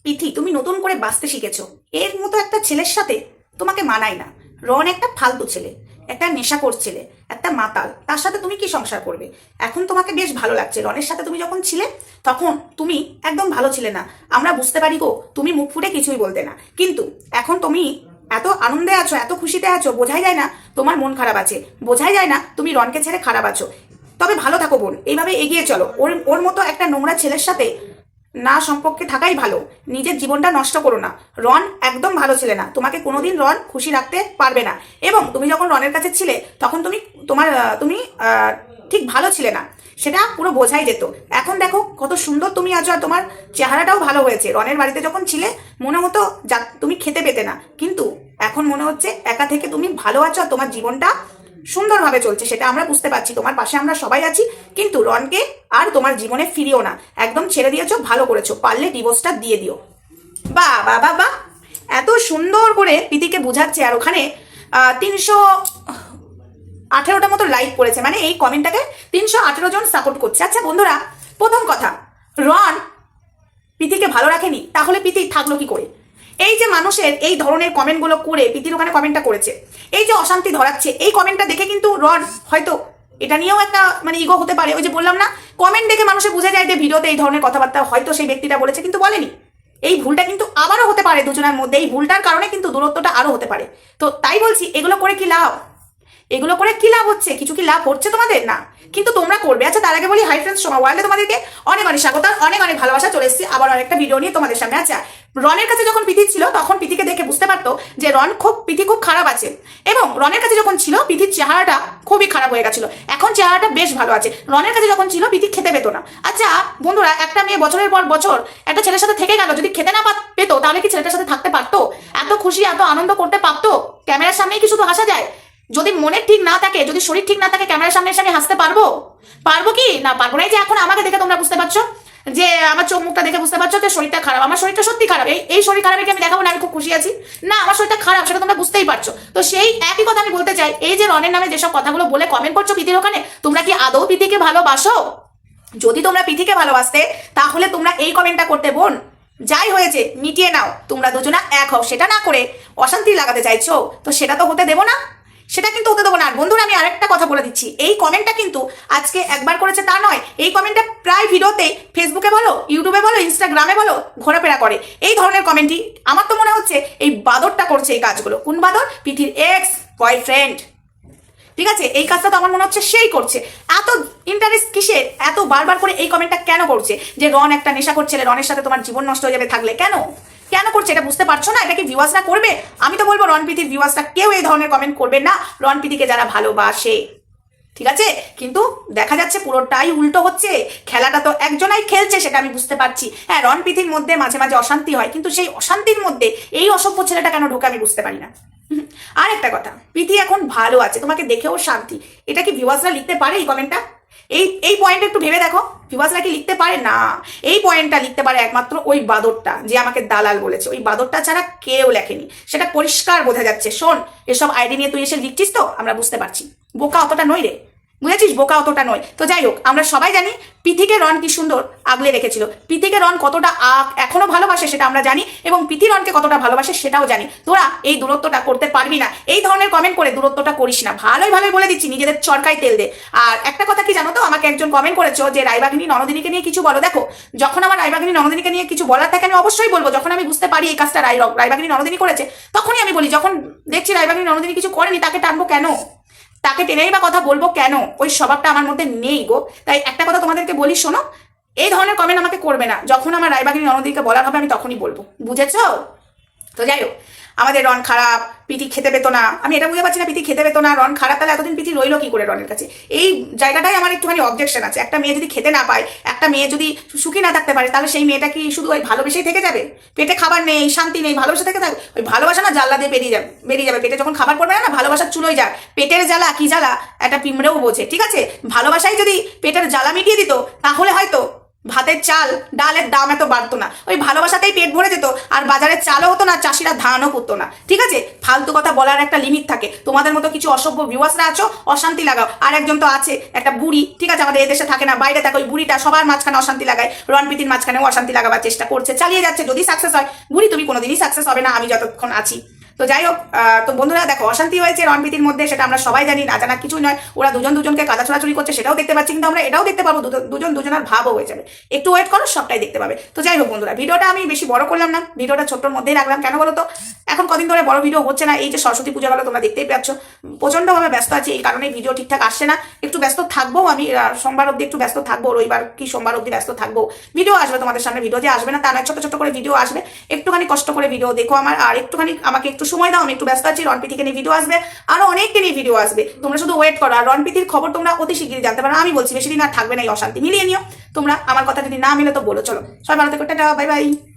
পিথি, তুমি নতুন করে বাঁচতে শিখেছো। এর মতো একটা ছেলের সাথে তোমাকে মানায় না। রন একটা ফালতু ছেলে, একটা নেশাখোর ছেলে, একটা মাতাল। তার সাথে তুমি কি সংসার করবে? এখন তোমাকে বেশ ভালো লাগছে। রনের সাথে তুমি যখন ছিলে তখন তুমি একদম ভালো ছিলে না। আমরা বুঝতে পারি গো, তুমি মুখ ফুটে কিছুই বলতে না। কিন্তু এখন তুমি এত আনন্দে আছো, এত খুশিতে আছো, বোঝাই যায় না তোমার মন খারাপ আছে। বোঝাই যায় না তুমি রনকে ছেড়ে খারাপ আছো। তবে ভালো থাকো বোন, এইভাবে এগিয়ে চলো। ওর ওর মতো একটা নোংরা ছেলের সাথে না সম্পর্কে থাকাই ভালো। নিজের জীবনটা নষ্ট করো না। রন একদম ভালো ছেলে না, তোমাকে কোনোদিন রন খুশি রাখতে পারবে না। এবং তুমি যখন রনের কাছে ছিলে তখন তুমি ঠিক ভালো ছিলে না, সেটা পুরো বোঝাই যেত। এখন দেখো কত সুন্দর তুমি আছো, আর তোমার চেহারাটাও ভালো হয়েছে। রনের বাড়িতে যখন ছিলে মনে হতো যা তুমি খেতে পেতে না, কিন্তু এখন মনে হচ্ছে একা থেকে তুমি ভালো আছো, আর তোমার জীবনটা সুন্দরভাবে চলছে। সেটা আমরা বুঝতে পারছি, তোমার পাশে আমরা সবাই আছি। কিন্তু রনকে আর তোমার জীবনে ফিরিও না, একদম ছেড়ে দিয়েছো, ভালো করেছো। পারলে ডিভোর্সটা দিয়ে দিও। বাহ বাহ বাহ বাহ, এত সুন্দর করে প্রীতিকে বুঝাচ্ছে। আর ওখানে 318টা মতো লাইক করেছে, মানে এই কমেন্টটাকে 318 জন সাপোর্ট করছে। আচ্ছা বন্ধুরা, প্রথম কথা, রন প্রীতিকে ভালো রাখেনি, তাহলে প্রীতি থাকলো কি করে? এই যে মানুষের এই ধরনের কমেন্টগুলো করে প্রীতির ওখানে কমেন্টটা করেছে, এই যে অশান্তি ধরাচ্ছে, এই কমেন্টটা দেখে কিন্তু রন হয়তো এটা নিয়েও একটা মানে ইগো হতে পারে। ওই যে বললাম না, কমেন্ট দেখে মানুষে বুঝে যায় যে ভিডিওতে এই ধরনের কথাবার্তা হয়তো সেই ব্যক্তিটা বলেছে কিন্তু বলেনি। এই ভুলটা কিন্তু আবারও হতে পারে দুজনের মধ্যে। এই ভুলটার কারণে কিন্তু দূরত্বটা আরো হতে পারে। তো তাই বলছি, এগুলো করে কি লাভ? এগুলো করে কি লাভ হচ্ছে? কিছু কি লাভ হচ্ছে তোমাদের? না, কিন্তু তোমরা করবে। আচ্ছা তার আগে বলি, হাই ফ্রেন্ডস, সোমা ওয়ার্ল্ডে তোমাদেরকে অনেক অনেক স্বাগত, অনেক অনেক ভালোবাসা। চলে এসেছি আবার অনেকটা ভিডিও নিয়ে তোমাদের সামনে। আচ্ছা, রনের কাছে যখন প্রীতি ছিল তখন প্রীতিকে দেখে বুঝতে পারতো যে প্রীতি খুব খারাপ আছে। এবং রনের কাছে যখন ছিল প্রীতির চেহারাটা খুবই খারাপ হয়ে গেছিল। এখন চেহারাটা বেশ ভালো আছে। রনের কাছে যখন ছিল প্রীতি খেতে পেতো না। আচ্ছা বন্ধুরা, একটা মেয়ে বছরের পর বছর একটা ছেলের সাথে থেকে গেল, যদি খেতে না পেতো তাহলে কি ছেলেটার সাথে থাকতে পারতো? এত খুশি এত আনন্দ করতে পারতো? ক্যামেরার সামনেই কি শুধু হাসা যায়? যদি মনের ঠিক না থাকে, যদি শরীর ঠিক না থাকে, ক্যামেরার সামনে এসে আমি হাসতে পারবো? পারবো কি? না পারবো না। এই যে এখন আমাকে দেখে তোমরা বুঝতে পারছো, যে আমার চোখ মুখটা দেখে বুঝতে পারছো যে শরীরটা খারাপ। আমার শরীরটা সত্যি খারাপ। এই শরীর খারাপে কি আমি দেখাবো না আমি খুব খুশি আছি? না, আমার শরীরটা খারাপ, সেটা তোমরা বুঝতেই পারছো। তো সেই একই কথা আমি বলতে চাই, এই যে রনের নামে যেসব কথাগুলো বলে কমেন্ট করছো প্রীতির ওখানে, তোমরা কি আদৌ প্রীতিকে ভালোবাসো? যদি তোমরা প্রীতিকে ভালোবাসতে তাহলে তোমরা এই কমেন্টটা করতে। বোন, যাই হয়েছে মিটিয়ে নাও, তোমরা দুজনা এক হও। সেটা না করে অশান্তি লাগাতে চাইছো, তো সেটা তো হতে দেবো না। সেটা কিন্তু হতে দেবো না। আর বন্ধুরা, আমি আরেকটা কথা বলে দিচ্ছি, এই কমেন্টটা কিন্তু আজকে একবার করেছে তা নয়। এই কমেন্টটা প্রায় ভিডিওতে, ফেসবুকে বলো, ইউটিউবে বলো, ইনস্টাগ্রামে বলো, ঘোরাফেরা করে এই ধরনের কমেন্টই। আমার তো মনে হচ্ছে এই বাদরটা করছে এই কাজগুলো। কোন বাদর? প্রীতির এক্স বয়ফ্রেন্ড। ঠিক আছে, এই কাজটা তো আমার মনে হচ্ছে সেই করছে। এত ইন্টারেস্ট কিসের? এত বারবার করে এই কমেন্টটা কেন করছে যে রন একটা নেশা করছে, রনের সাথে তোমার জীবন নষ্ট হয়ে যাবে থাকলে? কেন কেন করছে এটা বুঝতে পারছো না? এটা কি ভিউয়ার্সরা করবে? আমি তো বলবো রণপ্রীতির ভিউয়ার্সরা কেউ এই ধরনের কমেন্ট করবে না, রণপ্রীতিকে যারা ভালোবাসে। ঠিক আছে, কিন্তু দেখা যাচ্ছে পুরোটাই উল্টো হচ্ছে। খেলাটা তো একজনাই খেলছে, সেটা আমি বুঝতে পারছি। হ্যাঁ, রণপ্রীতির মধ্যে মাঝে মাঝে অশান্তি হয়, কিন্তু সেই অশান্তির মধ্যে এই অসভ্য ছেলেটা কেন ঢোকে আমি বুঝতে পারি না। আর একটা কথা, প্রীতি এখন ভালো আছে, তোমাকে দেখেও শান্তি। এটা কি ভিউয়ার্সরা লিখতে পারে এই কমেন্টটা? এই পয়েন্টটা একটু ভেবে দেখো, ভিউয়ার্সরা কি লিখতে পারে? না, এই পয়েন্টটা লিখতে পারে একমাত্র ওই বাদরটা, যে আমাকে দালাল বলেছে। ওই বাদরটা ছাড়া কেউ লেখেনি, সেটা পরিষ্কার বোঝা যাচ্ছে। শোন, এসব আইডি নিয়ে তুই এসে লিখছিস তো আমরা বুঝতে পারছি। বোকা অতটা নই রে, বুঝেছিস? বোকা অতটা নয়। তো যাই হোক, আমরা সবাই জানি প্রীতিকে রন কি সুন্দর আগলে রেখেছিল। প্রীতিকে রন কতটা এখনো ভালোবাসে সেটা আমরা জানি, এবং প্রীতি রনকে কতটা ভালোবাসে সেটাও জানি। তোরা এই দূরত্বটা করতে পারবি না। এই ধরনের কমেন্ট করে দূরত্বটা করিস না। ভালোই ভালোই বলে দিচ্ছি, নিজেদের চরকায় তেল দে। আর একটা কথা কি জানো তো, আমাকে একজন কমেন্ট করেছো যে রায়বাঘিনী ননদিনীকে নিয়ে কিছু বলো। দেখো, যখন আমার রায়বাঘিনী ননদিনীকে নিয়ে কিছু বলার থাকে আমি অবশ্যই বলবো। যখন আমি বুঝতে পারি এই কাজটা রায়বাঘিনী ননদিনী করেছে, তখনই আমি বলি। যখন দেখছি রায়বাঘিনী ননদিনী কিছু করেনি, তাকে টানবো কেন? তাকে টেনেই বা কথা বলবো কেন? ওই স্বভাবটা আমার মধ্যে নেই গো। তাই একটা কথা তোমাদেরকে বলি, শোনো, এই ধরনের কমেন্ট আমাকে করবে না। যখন আমার রায়বাঘিনী ননদিনীকে বলার হবে আমি তখনই বলবো, বুঝেছো? তো যাই হোক, আমাদের রন খারাপ, প্রীতি খেতে পেতো না। আমি এটা বুঝতে পারছি না, প্রীতি খেতে পেতো না, রন খারাপ, তাহলে এতদিন প্রীতি রইলো কি করে রনের কাছে? এই জায়গাটাই আমার একটুখানি অবজেকশন আছে। একটা মেয়ে যদি খেতে না পায়, একটা মেয়ে যদি সুখী না থাকতে পারে, তাহলে সেই মেয়েটা কি শুধু ওই ভালোবেসেই থেকে যাবে? পেটে খাবার নেই, শান্তি নেই, ভালোবাসা থেকে থাকবে? ওই ভালোবাসা না জানলা দিয়ে বেরিয়ে যাবে। পেটে যখন খাবার পড়বে না, ভালোবাসা চুলোয় যায়। পেটের জ্বালা কি জ্বালা একটা পিঁমড়েও বোঝে। ঠিক আছে, ভালোবাসাই যদি পেটের জ্বালা মিটিয়ে দিত, তাহলে হয়তো ভাতের চাল ডালের দাম এত বাড়তো না, ওই ভালোবাসাতেই পেট ভরে যেত, আর বাজারের চালও হতো না, চাষিরা ধানও করতো না। ঠিক আছে, ফালতু কথা বলার একটা লিমিট থাকে। তোমাদের মতো কিছু অসভ্য ভিউয়ার্সরা আছো, অশান্তি লাগাও। আর একজন তো আছে একটা বুড়ি, ঠিক আছে, আমাদের এদেশে থাকে না, বাইরে থাকে, ওই বুড়িটা সবার মাঝখানে অশান্তি লাগায়, রণপ্রীতির মাঝখানেও অশান্তি লাগাবার চেষ্টা করছে, চালিয়ে যাচ্ছে। যদি সাকসেস হয়, বুড়ি তুমি কোনোদিনই সাকসেস হবে না আমি যতক্ষণ আছি। তো যাই হোক, তো বন্ধুরা দেখো, অশান্তি হয়েছে রণপ্রীতির মধ্যে, সেটা আমরা সবাই জানি, না জানা কিছুই নয়। ওরা দুজন দুজনকে কাদা ছোড়াছুড়ি করছে সেটাও দেখতে পাচ্ছি, কিন্তু আমরা এটাও দেখতে পাবো দুজন দুজনের ভাবও হয়ে যাবে। একটু ওয়েট করো, সবটাই দেখতে পাবে। তো যাই হোক বন্ধুরা, ভিডিওটা আমি বেশি বড় করলাম না, ভিডিওটা ছোট্টর মধ্যেই রাখলাম। কেন বলো তো, এখন কদিন ধরে বড় ভিডিও হচ্ছে না। এই যে সরস্বতী পূজা গেলো, তোমরা দেখতেই পাচ্ছ, প্রচন্ডভাবে ব্যস্ত আছি, এই কারণে ভিডিও ঠিকঠাক আসছে না। একটু ব্যস্ত থাকবো আমি, সোমবার অব্দি একটু ব্যস্ত থাকবো, রবিবার কি সোমবার অব্দি ব্যস্ত থাকবো। ভিডিও আসবে তোমাদের সামনে, ভিডিও যে আসবে না তা নয়, ছোট ছোট করে ভিডিও আসবে। একটুখানি কষ্ট করে ভিডিও দেখো আমার, আর একটুখানি আমাকে একটু সময় দাও, আমি একটু ব্যস্ত আছি। রণপ্রীতিকে নিয়ে ভিডিও আসবে, আরো অনেককে নিয়ে ভিডিও আসবে, তোমরা শুধু ওয়েট করো। আর রণপ্রীতির খবর তোমরা অতি শীঘ্রই জানতে পারো, আমি বলছি বেশি দিন আর থাকবে না এই অশান্তি। মিলিয়ে নিও তোমরা, আমার কথা যদি না মিলে তো বলো। চলো সবাই ভালো থেকো, টাটা, বাই বাই।